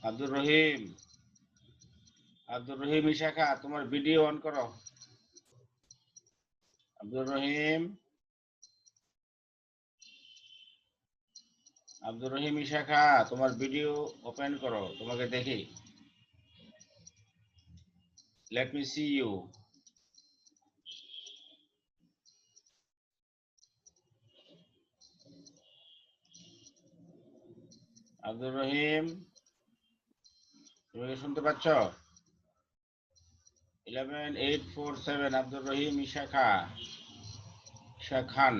আব্দুর রহিম, আব্দুর রহিম ইশাখা, তোমার video on করো। আব্দুর রহিম, আব্দুর রহিম ইশাখা, তোমার ভিডিও ওপেন করো, তোমাকে দেখি। Let me see you. Abdur Rahim, তুমি কি শুনতে পাচ্ছ? 11847 আব্দুর রহিম ইশাখা, খান,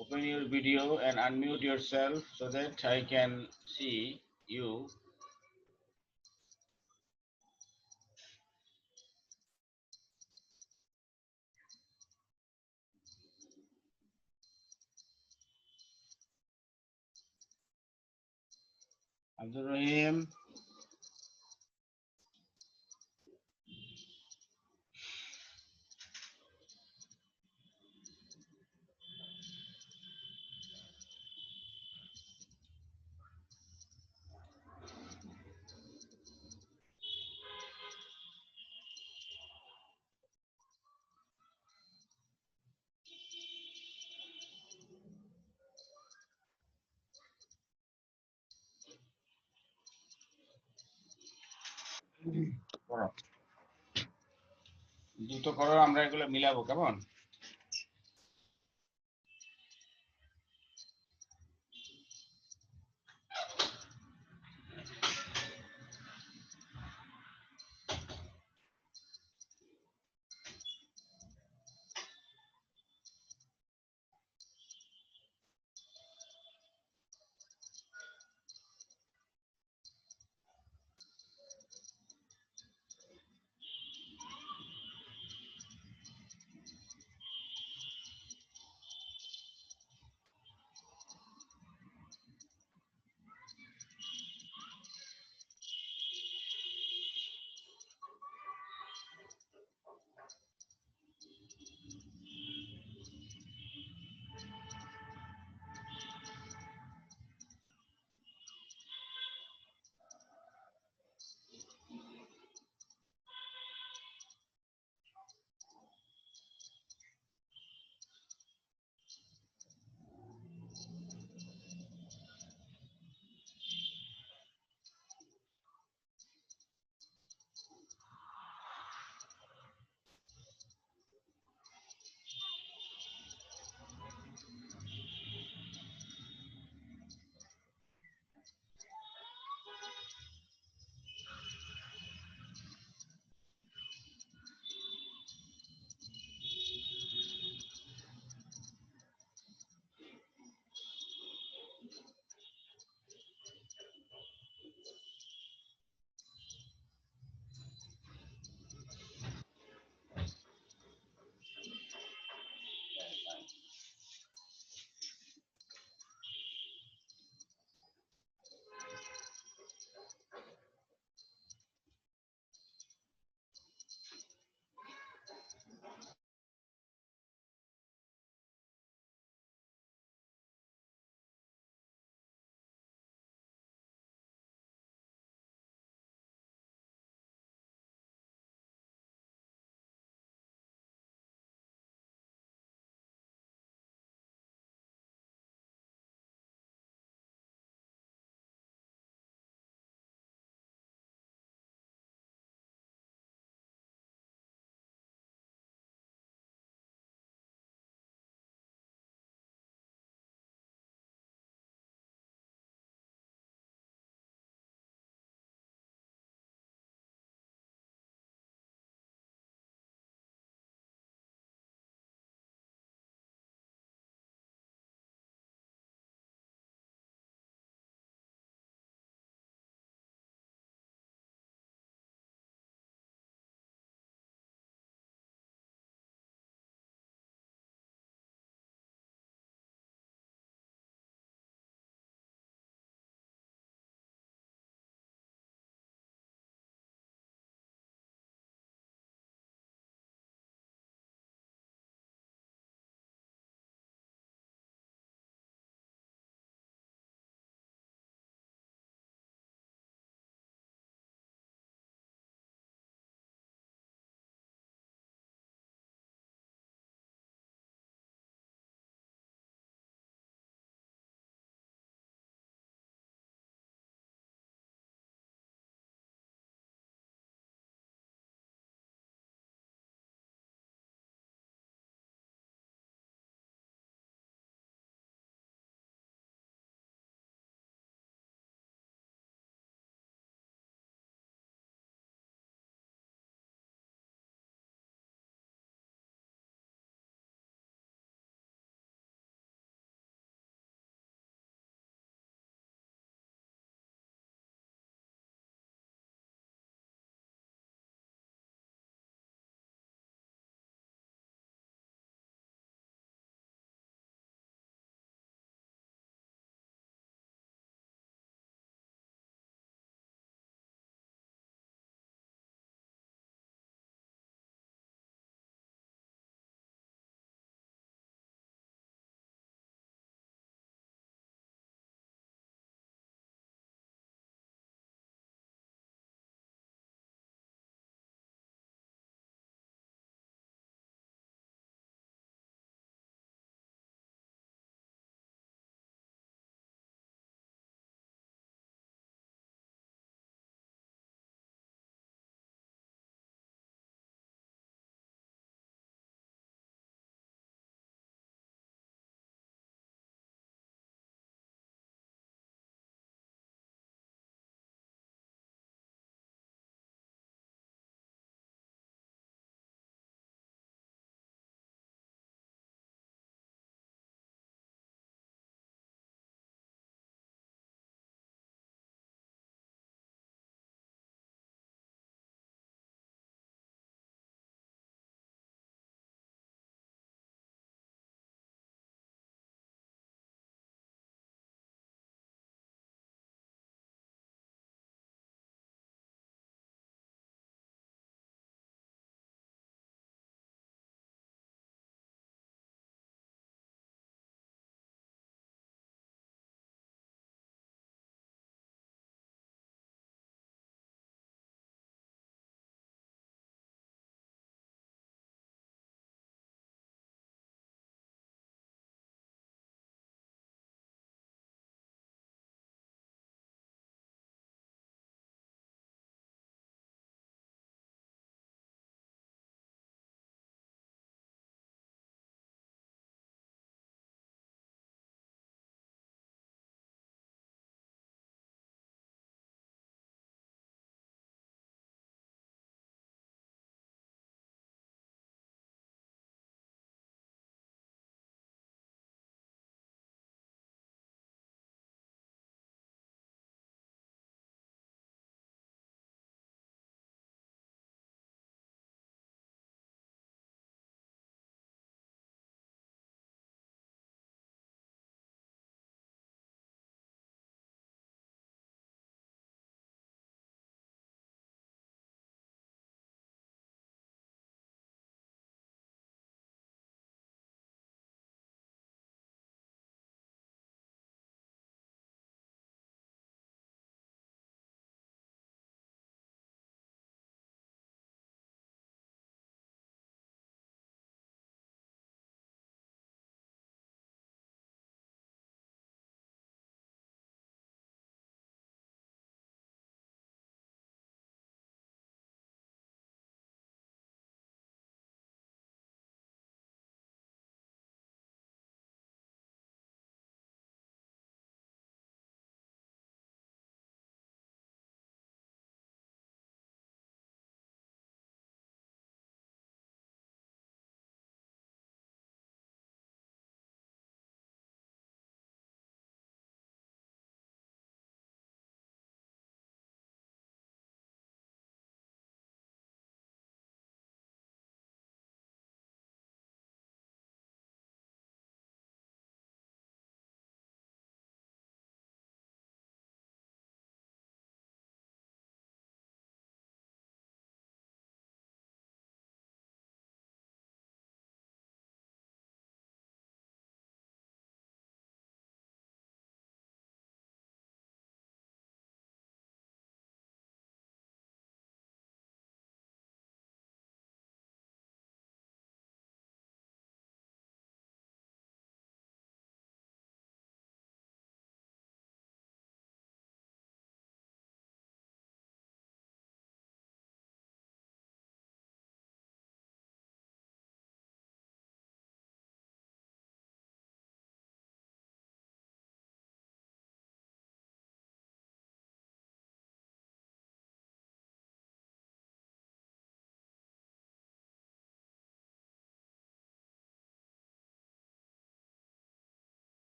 open your video and unmute yourself so that I can see you. Abdur Rahim, করো, দ্রুত করো, আমরা এগুলো মিলাবো, কেমন?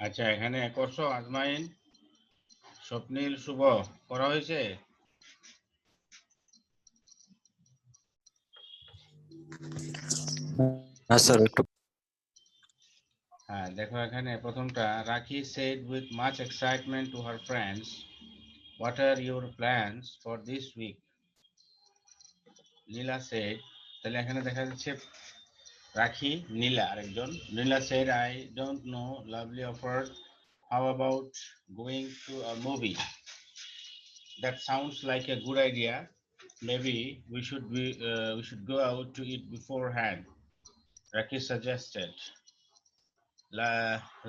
আচ্ছা এখানে করছো আজমাইন, স্বপ্নিল, শুভ করা হয়েছে? হ্যাঁ স্যার একটু। হ্যাঁ দেখো এখানে প্রথমটা, রাখি said with much excitement to her friends, what are your plans for this week? Nila said, তাহলে এখানে দেখা যাচ্ছে রাখি, নীলা আরেকজন। নীলা said, I don't know, lovely offered, how about going to a movie? That sounds like a good idea. Maybe we should go out to eat beforehand, Rakhi suggested.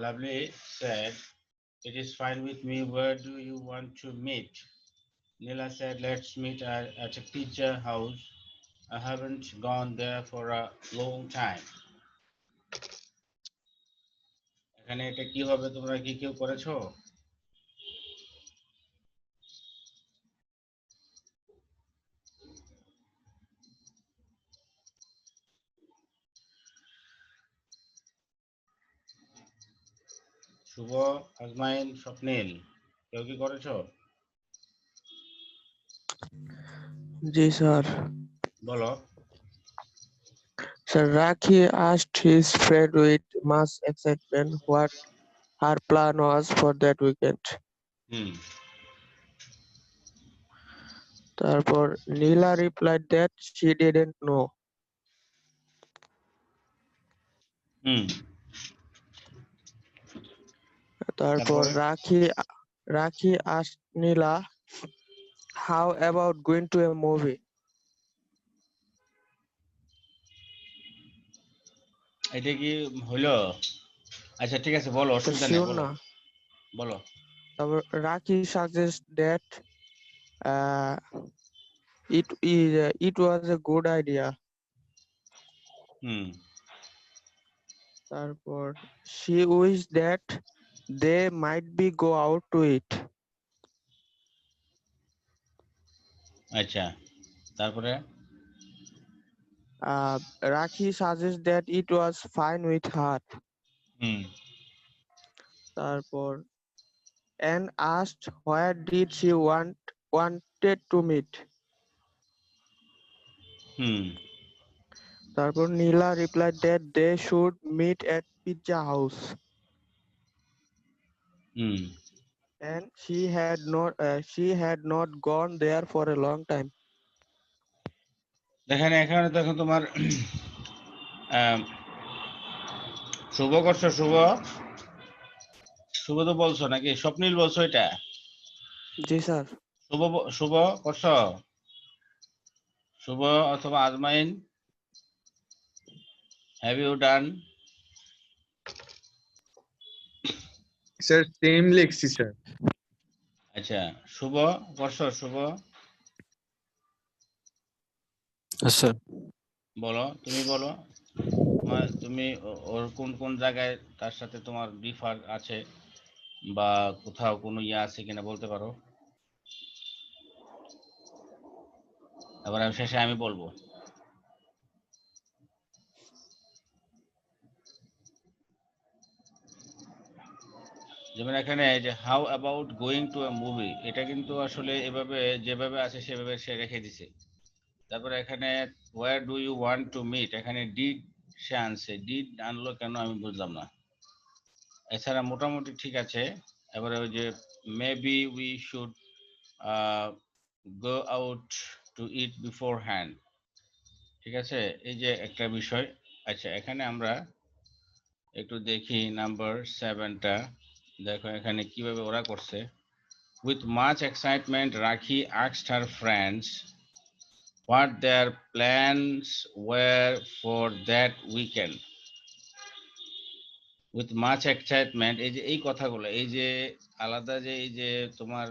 Lovely said, it is fine with me. Where do you want to meet? Nila said, let's meet at a pizza house. I haven't gone there for a long time. এখানে এটা কি হবে, তোমরা কি কেউ করেছো? শুভ, আজমাইন, স্বপ্নিল, কেউ কি করেছো? জি স্যার। বলো। Sir Rakhi asked his friend with much excitement what her plan was for that weekend. হুম তারপর Neela replied that she didn't know. হুম তারপর তারপরে Rakhi asked Neela, how about going to a movie? এটা কি হইলো? আচ্ছা ঠিক আছে, বলো, Sir অসুবিধা নেই, sure বলো না। বলো। তারপর Rakhi suggests that uh, it was a good idea. হুম তারপর she wished that they might be go out to eat. আচ্ছা তারপরে Rakhi suggests that it was fine with her. হুম তারপর and asked where did she wanted to meet. হুম তারপর Neela replied that they should meet at pizza house hmm and she had not gone there for a long time. দেখেন এখানে দেখো তোমার আম, শুভ করছো, শুভ শুভ তো বলছো নাকি স্বপ্নিল বলছো এটা? জি স্যার। শুভ করছো, শুভ অথবা Azmain, have you done? Sir same লিখছি স্যার। আচ্ছা শুভ করছো, শুভ হ্যাঁ স্যার। বলো, তুমি বলো, তুমি ওর কোন কোন জায়গায় তার সাথে তোমার ডিফার আছে বা কোথাও কোনো ইয়ে আছে কিনা বলতে পারো। তারপর আমি শেষে আমি বলবো। যেমন এখানে যে how about going two a movie, এটা কিন্তু আসলে এভাবে যেভাবে আছে সেভাবে সে রেখে দিছে। তারপরে এখানে where do you want to meet, এখানে ডিড সে আনছে, ডিড আনলো কেন আমি বুঝলাম না। এছাড়া মোটামুটি ঠিক আছে। এবারে ওই যে maybe we should go out to it before hand, ঠিক আছে, এই যে একটা বিষয়। আচ্ছা এখানে আমরা একটু দেখি নাম্বার 7টা। দেখো এখানে কিভাবে ওরা করছে। উইথ মাচ এক্সাইটমেন্ট রাখি asked her friends what their plans were for that weekend. With much excitement, এই যে এই কথাগুলো, এই যে আলাদা যে এই যে তোমার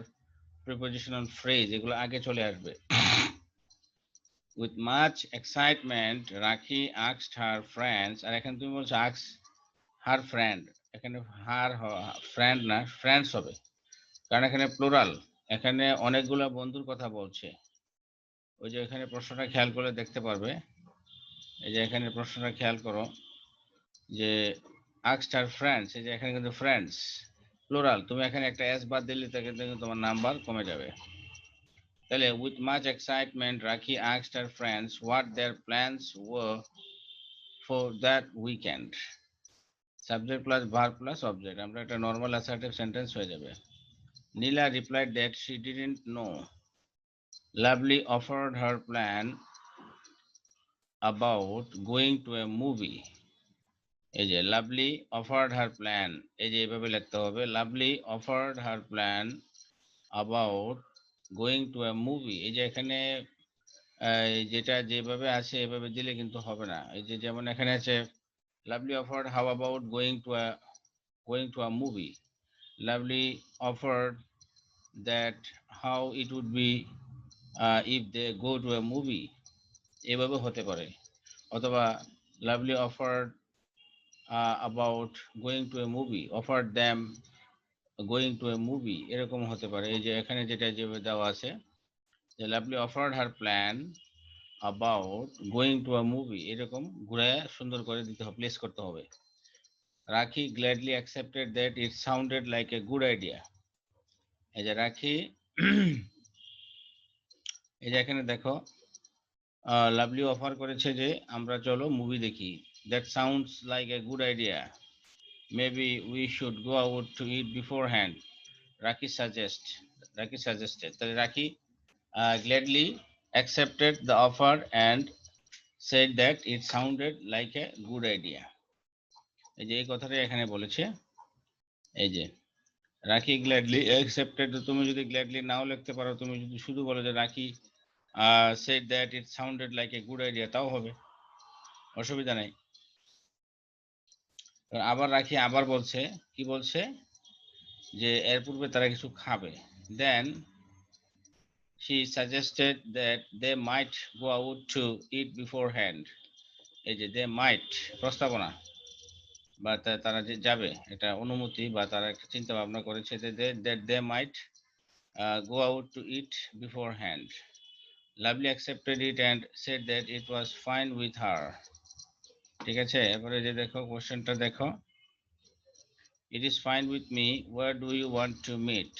প্রিপোজিশনাল ফ্রেজ, এগুলো আগে চলে আসবে। উইথ মাচ এক্সাইটমেন্ট রাখি asked her friends, আর এখানে তুমি বলছো ask her friend, এখানে হার ফ্রেন্ড না, ফ্রেন্ডস হবে, কারণ এখানে প্লুরাল, এখানে অনেকগুলো বন্ধুর কথা বলছে। ওই যে এখানে প্রশ্নটা খেয়াল করলে দেখতে পারবে, এই যে এখানে প্রশ্নটা খেয়াল করো যে asked her friends, এই যে এখানে কিন্তু friends plural, তুমি এখানে একটা s বাদ দিলে তাকে কিন্তু তোমার নাম্বার কমে যাবে। তাহলে with much excitement Rakhi asked her friends what their plans were for that weekend. Subject plus verb plus object, আমরা একটা normal assertive sentence হয়ে যাবে। Neela replied that she didn't know. Lovely offered her plan about going to a movie. এই যে lovely offered হার plan, এই যে এইভাবে লিখতে হবে, lovely offered her plan about going two a movie. এই যে এখানে যেটা যেভাবে আছে এভাবে দিলে কিন্তু হবে না। এই যে যেমন এখানে আছে lovely offered how about going to a movie, lovely offered that how it would be if they go to a movie, এভাবে হতে পারে। অথবা lovely offered about going to a movie, offered them going to a movie, এরকম হতে পারে। এই যে এখানে যেটা যে দেওয়া আছে যে lovely offered her plan about going to a movie, এরকম ঘুরে সুন্দর করে দিতে হবে, প্লেস করতে হবে। রাখি gladly accepted that it sounded like a good idea। এই যে রাখি এই যে এখানে দেখো লাভলি অফার করেছে যে আমরা চলো মুভি দেখি, that sounds like a good idea, maybe we should go out to eat beforehand, Raki suggested. So Raki gladly accepted the offer and said that it sounded like a good idea। এই যে এই কথাটাই এখানে বলেছে, এই যে রাখি gladly accepted, তুমি যদি গ্ল্যাডলি নাও লিখতে পারো, তুমি যদি শুধু বলো যে রাখি said that it sounded like a good idea, তাও হবে, অসুবিধা নাই। আবার রাখি আবার বলছে, কি বলছে যে এর পূর্বে তারা কিছু খাবে, দেন she suggested that they might go out to eat beforehand। এই যে they might প্রস্তাবনা বা তারা যে যাবে এটা অনুমতি বা তারা একটা চিন্তা ভাবনা করেছে that they might go out to eat beforehand। Lovely accepted it and said that it was fine with her। ঠিক আছে, এবারে যে দেখো কোশ্চেনটা দেখো, it is fine with me, where do you want to meet।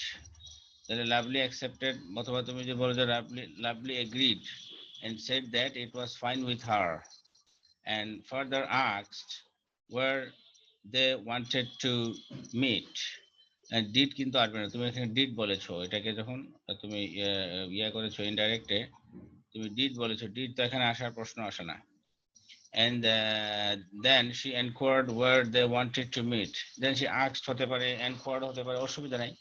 তাহলে লাভলি অ্যাকসেপ্টেড, অথবা তুমি যে বলো যে lovely agreed and said that it was fine with her and further asked where they wanted to meet। and did কিন্তু আসবে না, তুমি এখানে did বলেছো, এটাকে যখন তুমি ইয়া করেছো ইনডাইরেক্টে, তুমি did বলেছো, did তো এখানে আসার প্রশ্ন আসে না। and then she inquired where they wanted to meet, then she asked হতে পারে, inquired হতে পারে, অসুবিধা নাই।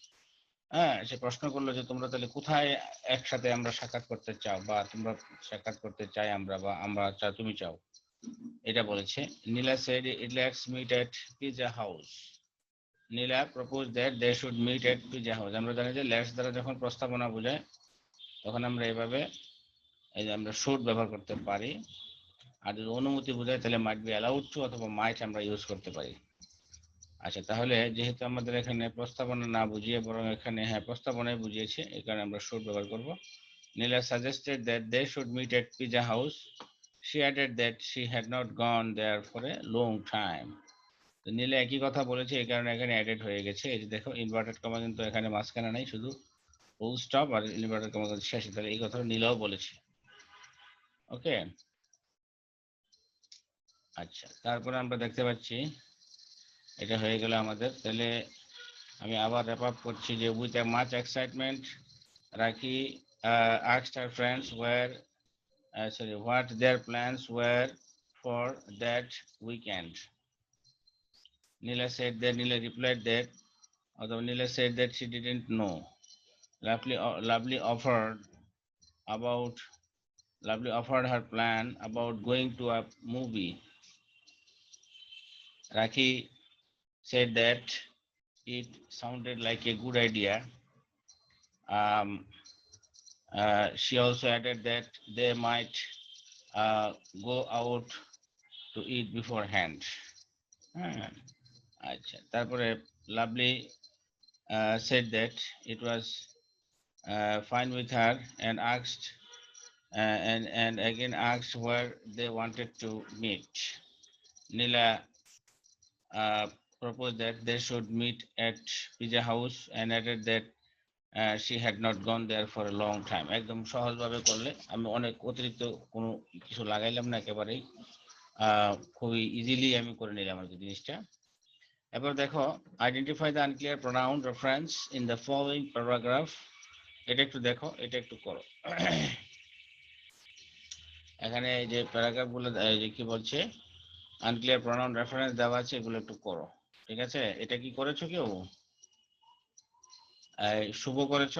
হ্যাঁ, সে প্রশ্ন করলো যে তোমরা তাহলে কোথায় একসাথে আমরা সাক্ষাৎ করতে চাও, বা তোমরা সাক্ষাৎ করতে চাই আমরা, বা আমরা চাও তুমি চাও, এটা বলেছে। নীলা said let's meet at pizza house। Nila proposed that they should meet at pizza house। আমরা জানি যে লেটস দ্বারা যখন প্রস্তাবনা বোঝায় তখন আমরা এভাবে এই যে আমরা should ব্যবহার করতে পারি, আর যদি অনুমতি বোঝায় তাহলে might be allowed to অথবা might আমরা ইউজ করতে পারি। আচ্ছা, তাহলে যেহেতু আমাদের এখানে প্রস্তাবনা না বুঝিয়ে বরং এখানে হ্যাঁ প্রস্তাবনায় বুঝিয়েছে, এই কারণে আমরা should ব্যবহার করব। নীলা suggested that they should meet at pizza house। She added that she had not gone there for a long time। তো নীলা একই কথা বলেছে, এই কারণে এখানে অ্যাডেড হয়ে গেছে। এই যে দেখো ইনভার্টেড কমা কিন্তু এখানে মাঝখানে নাই, শুধু ফুল স্টপ আর ইনভার্টেড কমা কিন্তু শেষে, তাহলে এই কথাটা নীলাও বলেছে। ওকে, আচ্ছা, তারপরে আমরা দেখতে পাচ্ছি এটা হয়ে গেল আমাদের। তাহলে আমি আবার র্যাপ আপ করছি যে উইথ এ মাচ এক্সাইটমেন্ট রাখি asked her friends what their plans were for that weekend। Neela replied that, although Neela said that she didn't know. Lovely offered her plan about going to a movie। Rakhi said that it sounded like a good idea। She also added that they might go out to eat beforehand। আচ্ছা, তারপরে lovely said that it was fine with her and asked and again asked where they wanted to meet। Neela proposed that they should meet at pizza house and added that she had not gone there for a long time. একদম সহজভাবে করলে আমি অনেক অতিরিক্ত কোনো কিছু লাগাইলাম না, একেবারেই খুবই ইজিলি আমি করে নিলাম আর কি জিনিসটা। এবার দেখো, identify the unclear pronoun reference in the following paragraph. এটা একটু দেখো, এটা একটু করো। এখানে যে প্যারাগ্রাফ গুলো যে কি বলছে, আনক্লিয়ার প্রোনাউন রেফারেন্স দেওয়া আছে, এগুলো একটু করো, ঠিক আছে? এটা কি করেছো কেউ? শুভ করেছো?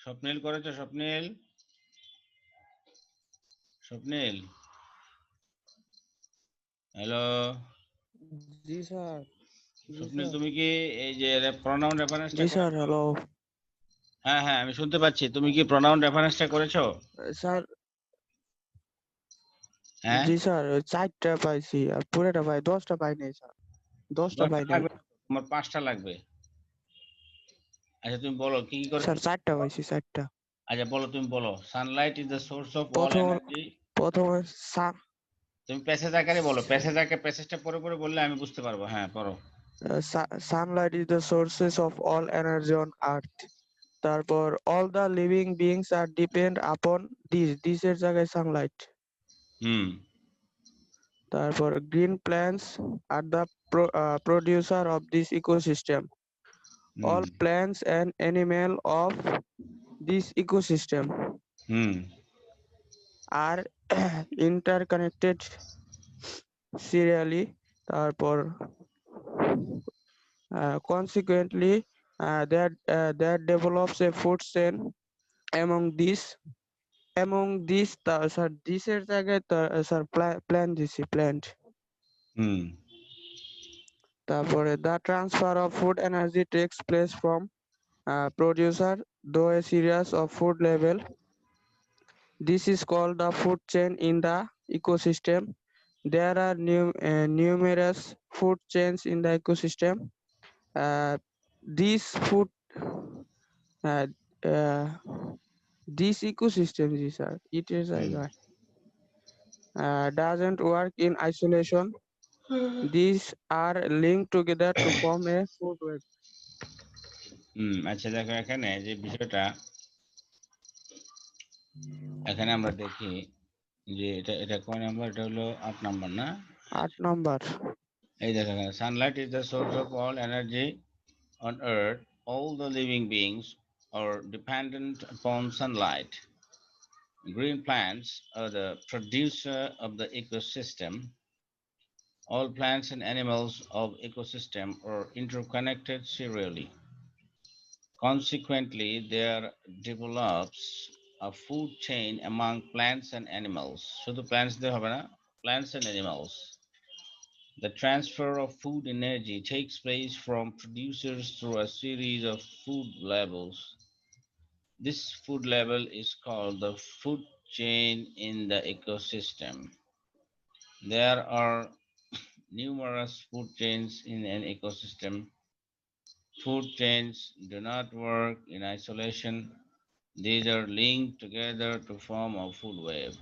স্বপ্নিল করেছো? স্বপ্নিল, স্বপ্নিল, হ্যালো জি স্যার। স্বপ্নিল, তুমি কি এই যে প্রোনাউন রেফারেন্সটা জি করে? স্যার, হ্যালো হ্যাঁ হ্যাঁ, আমি শুনতে পাচ্ছি। তুমি কি প্রোনাউন রেফারেন্সটা করেছো? স্যার। হ্যাঁ, জি স্যার, 4টা পাইছি আর পুরোটা পাই, 10টা পাই নাই স্যার, 10টা 10টা পাই নাই লাগবে, তোমার 5টা লাগবে। আচ্ছা তুমি বলো কি কি করে। স্যার। 4টা পাইছি, 4টা। আচ্ছা বলো, তুমি বলো। Sunlight is the source of all প্রথম এনার্জি। প্রথমে তুমি প্যাসেজ আকারে বলো, প্যাসেজ আকারে, প্যাসেজটা পরে পরে বললে আমি বুঝতে পারবো। হ্যাঁ পড়ো। Sunlight is the sources of all energy on earth. তারপর all the living beings are depend upon দিসের জায়গায় সানলাইট। হুম তারপর green plants are the producer of this ecosystem. Hmm All plants and animals of this ecosystem hmm are interconnected serially. তারপর consequently that develops a food chain among these sir দিসের জায়গায় sir plant দিছি, plant. Hmm তারপরে the transfer of food energy takes place from producer through a series of food level. This is called the food chain in the ecosystem. There are numerous food chains in the ecosystem. These food, uh, uh, this ecosystem, these are it is doesn't work in isolation. These are linked together to form a food web. আচ্ছা দেখো, এখানে যে বিষয়টা, এখানে আমরা দেখি যে এটা এটা কয় নাম্বার? এটা হলো 8 নাম্বার না? 8 number. এই দেখো, এখানে Sunlight is the source of all energy on earth. All the living beings are dependent upon sunlight. Green plants are the producer of the ecosystem. All plants and animals of ecosystem are interconnected serially. Consequently, there develops a food chain among plants and animals. শুধু plants দিয়ে হবে না, plants and animals. The transfer of food energy takes place from producers through a series of food levels. This food level is called the food chain in the ecosystem. There are numerous food chains in an ecosystem. Food chains do not work in isolation. These are linked together to form a food web.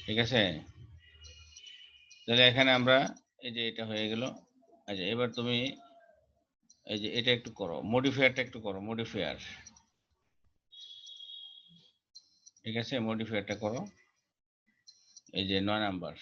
ঠিক আছে? তাহলে এখানে আমরা এই যে এটা হয়ে গেল। আচ্ছা এবার তুমি এই যে এটা একটু করো, মডিফায়ারটা একটু করো, মডিফায়ার। ঠিক আছে, মডিফায়ারটা করো। এই যে 9 নাম্বার।